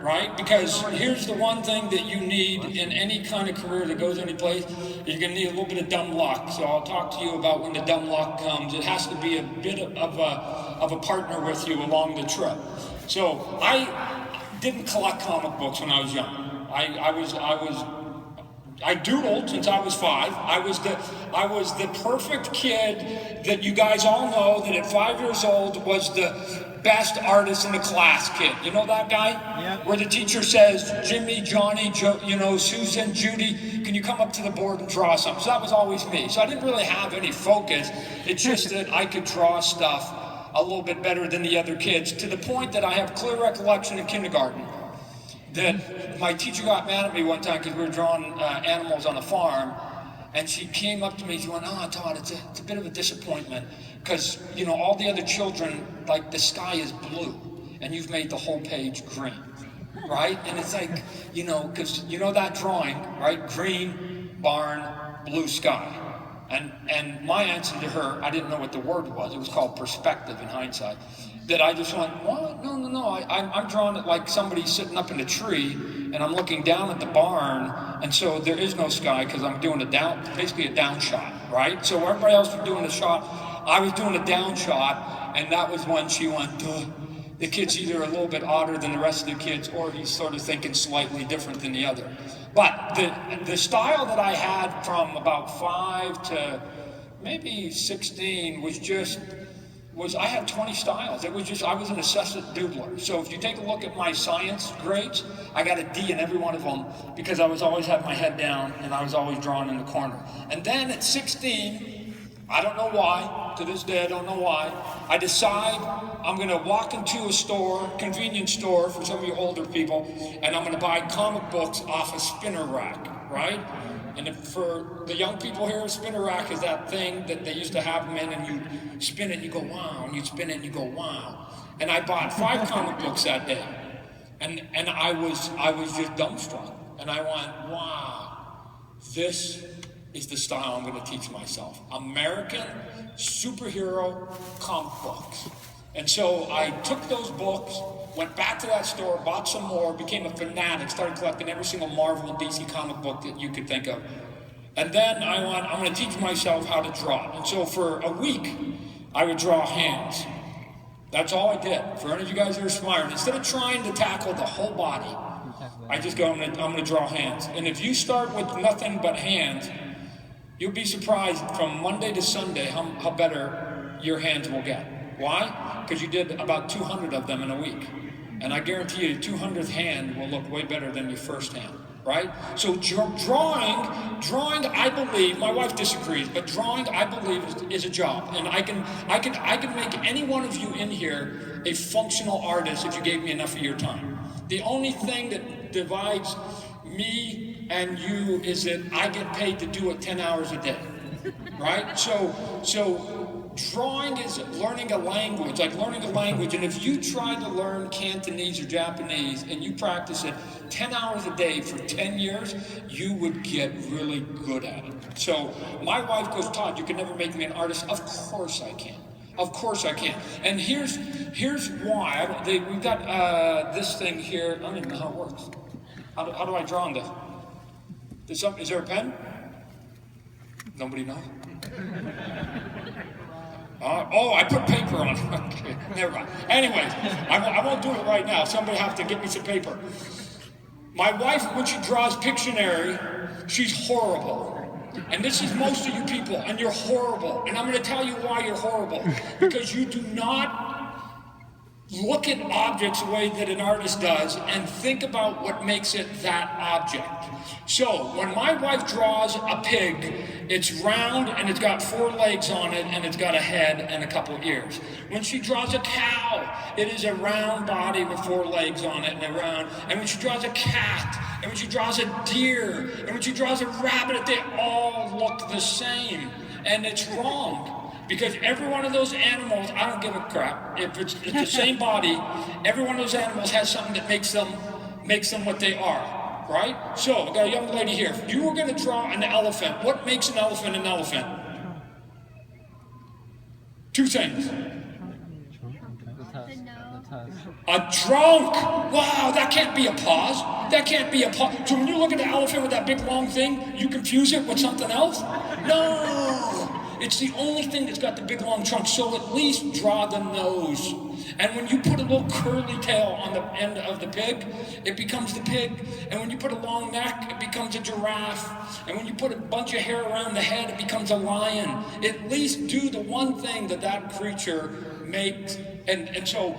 right? Because here's the one thing that you need in any kind of career that goes any place, you're gonna need a little bit of dumb luck. So I'll talk to you about when the dumb luck comes. It has to be a bit of a partner with you along the trip. So I didn't collect comic books when I was young. I doodled since I was 5. I was the perfect kid that you guys all know that at 5 years old was the best artist in the class kid. You know that guy? Yeah. Where the teacher says, Jimmy, Johnny, Susan, Judy, can you come up to the board and draw something? So that was always me. So I didn't really have any focus. It's just that I could draw stuff a little bit better than the other kids, to the point that I have clear recollection in kindergarten that my teacher got mad at me one time because we were drawing animals on a farm, and she came up to me, she went, Todd, it's a bit of a disappointment because, all the other children, like, the sky is blue and you've made the whole page green, right? And it's like, because that drawing, right? Green, barn, blue sky. And my answer to her, I didn't know what the word was. It was called perspective in hindsight. That I just went, what? No. I'm drawing it like somebody's sitting up in a tree and I'm looking down at the barn, and so there is no sky because I'm doing basically a down shot, right? So everybody else was doing a shot, I was doing a down shot, and that was when she went, duh. The kid's either a little bit odder than the rest of the kids, or he's sort of thinking slightly different than the other. But the style that I had from about 5 to maybe 16 was I had 20 styles. I was an incessant doodler. So if you take a look at my science grades, I got a D in every one of them because I was always had my head down and I was always drawing in the corner. And then at 16, I don't know why, to this day I don't know why, I decide I'm gonna walk into a store, convenience store for some of you older people, and I'm gonna buy comic books off a spinner rack, right? And for the young people here, a spinner rack is that thing that they used to have them in, and you spin it and you go, wow, and you spin it and you go, wow. And I bought 5 comic books that day. And I was just dumbstruck. And I went, wow, this is the style I'm gonna teach myself. American superhero comic books. And so I took those books, went back to that store, bought some more, became a fanatic, started collecting every single Marvel and DC comic book that you could think of. And then I'm gonna teach myself how to draw. And so for a week, I would draw hands. That's all I did. For any of you guys that are smart, instead of trying to tackle the whole body, I just go, I'm gonna draw hands. And if you start with nothing but hands, you'll be surprised from Monday to Sunday how better your hands will get. Why? Because you did about 200 of them in a week. And I guarantee you, your 200th hand will look way better than your first hand, right? So drawing, I believe, my wife disagrees, but drawing, I believe, is a job. And I can make any one of you in here a functional artist if you gave me enough of your time. The only thing that divides me and you is that I get paid to do it 10 hours a day, right? So drawing is learning a language, and if you tried to learn Cantonese or Japanese and you practice it 10 hours a day for 10 years, you would get really good at it. So my wife goes, Todd, you can never make me an artist. Of course I can. Of course I can. And here's why. We've got this thing here. I don't even know how it works. How do I draw on this? Is there a pen? Nobody knows? I put paper on it. Okay, never mind. Anyways, I won't do it right now. Somebody have to get me some paper. My wife, when she draws Pictionary, she's horrible. And this is most of you people, and you're horrible. And I'm going to tell you why you're horrible. Because you do not look at objects the way that an artist does and think about what makes it that object. So when my wife draws a pig, it's round and it's got 4 legs on it and it's got a head and a couple ears. When she draws a cow, it is a round body with 4 legs on it and a round. And when she draws a cat, and when she draws a deer, and when she draws a rabbit, they all look the same. And it's wrong. Because every one of those animals, I don't give a crap. If it's the same body, every one of those animals has something that makes them what they are, right? So, I got a young lady here. If you were going to draw an elephant, what makes an elephant an elephant? 2 things. A trunk! Wow, that can't be a pause. That can't be a pause. So when you look at the elephant with that big long thing, you confuse it with something else? No! It's the only thing that's got the big long trunk, so at least draw the nose. And when you put a little curly tail on the end of the pig, it becomes the pig. And when you put a long neck, it becomes a giraffe. And when you put a bunch of hair around the head, it becomes a lion. At least do the one thing that that creature makes. And so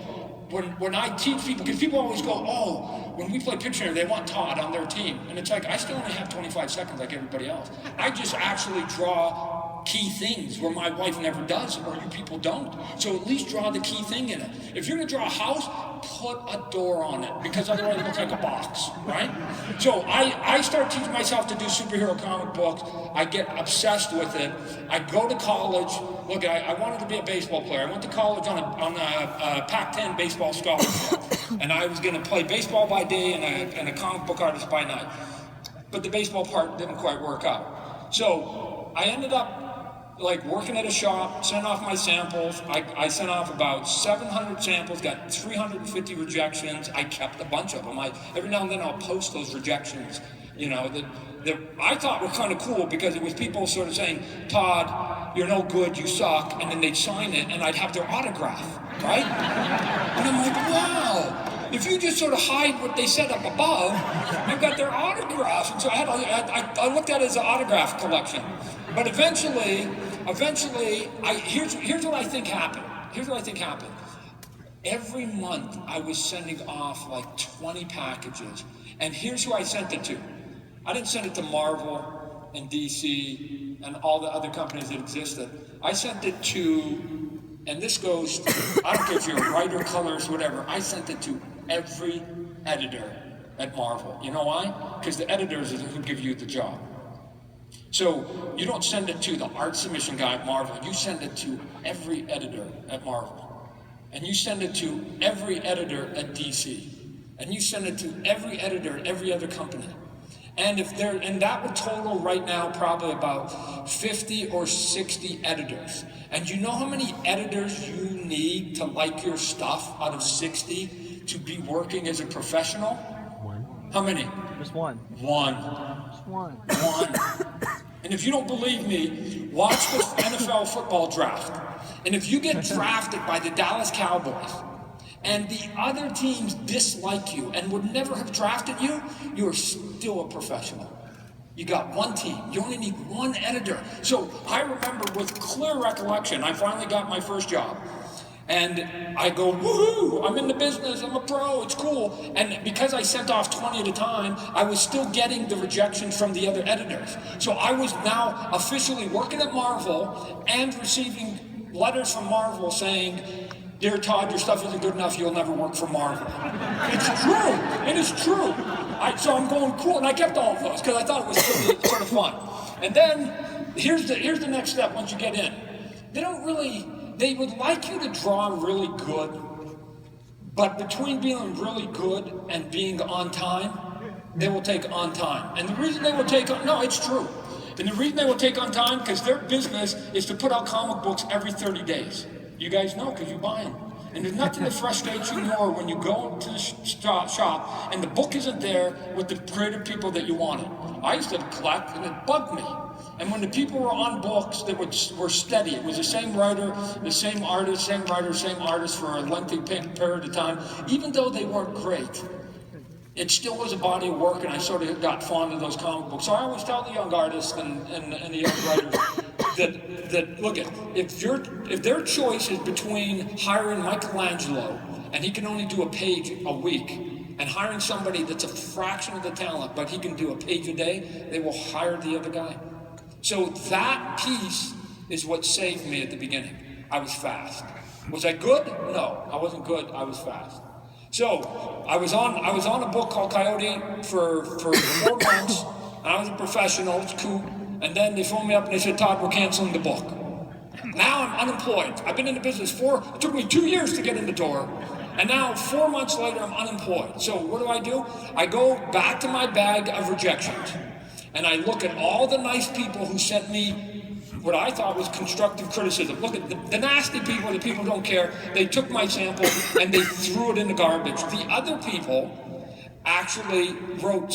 when I teach people, because people always go, oh, when we play Pictionary, they want Todd on their team. And it's like, I still only have 25 seconds like everybody else. I just actually draw key things where my wife never does or you people don't. So at least draw the key thing in it. If you're gonna draw a house, put a door on it, because otherwise it looks like a box, right? So I start teaching myself to do superhero comic books. I get obsessed with it. I go to college. Look, I wanted to be a baseball player. I went to college on a Pac-10 baseball scholarship. And I was gonna play baseball by day and a comic book artist by night. But the baseball part didn't quite work out. So I ended up like working at a shop, sent off my samples. I sent off about 700 samples, got 350 rejections. I kept a bunch of them. Every now and then I'll post those rejections, you know, that I thought were kind of cool, because it was people sort of saying, Todd, you're no good, you suck, and then they'd sign it and I'd have their autograph, right? And I'm like, wow, if you just sort of hide what they said up above, I've got their autographs. And so I looked at it as an autograph collection. But eventually, here's what I think happened. Here's what I think happened. Every month I was sending off like 20 packages. And here's who I sent it to. I didn't send it to Marvel and DC and all the other companies that existed. I sent it to, and this goes, I don't care if you're a writer, colorist, whatever, I sent it to every editor at Marvel. You know why? Because the editors are who give you the job. So you don't send it to the art submission guy at Marvel, you send it to every editor at Marvel. And you send it to every editor at DC. And you send it to every editor at every other company. And that would total right now probably about 50 or 60 editors. And you know how many editors you need to like your stuff out of 60 to be working as a professional? One. How many? Just one. One. Just one. One. And if you don't believe me, watch the NFL football draft. And if you get drafted by the Dallas Cowboys and the other teams dislike you and would never have drafted you, you're still a professional. You got one team. You only need one editor. So I remember with clear recollection, I finally got my first job. And I go, woohoo, I'm in the business, I'm a pro, it's cool. And because I sent off 20 at a time, I was still getting the rejections from the other editors. So I was now officially working at Marvel and receiving letters from Marvel saying, Dear Todd, your stuff isn't good enough, you'll never work for Marvel. It's true, it is true. So I'm going, cool, and I kept all of those because I thought it was sort of fun. And then, here's the next step once you get in. They would like you to draw really good, but between being really good and being on time, they will take on time. And the reason they will take on, no, it's true. And the reason they will take on time, because their business is to put out comic books every 30 days. You guys know, because you buy them. And there's nothing that frustrates you more when you go to the shop and the book isn't there with the creative people that you wanted. I used to collect and it bugged me. And when the people were on books that were steady, it was the same writer, the same artist, same writer, same artist for a lengthy period of time, even though they weren't great, it still was a body of work, and I sort of got fond of those comic books. So I always tell the young artists and the young writers that look, if their choice is between hiring Michelangelo, and he can only do a page a week, and hiring somebody that's a fraction of the talent, but he can do a page a day, they will hire the other guy. So that piece is what saved me at the beginning. I was fast. Was I good? No, I wasn't good. I was fast. So I was on a book called Coyote for 4 months. And I was a professional. It's cool. And then they phoned me up and they said, Todd, we're canceling the book. Now I'm unemployed. I've been in the business it took me 2 years to get in the door. And now 4 months later, I'm unemployed. So what do? I go back to my bag of rejections. And I look at all the nice people who sent me what I thought was constructive criticism. Look at the nasty people, the people who don't care, they took my sample and they threw it in the garbage. The other people actually wrote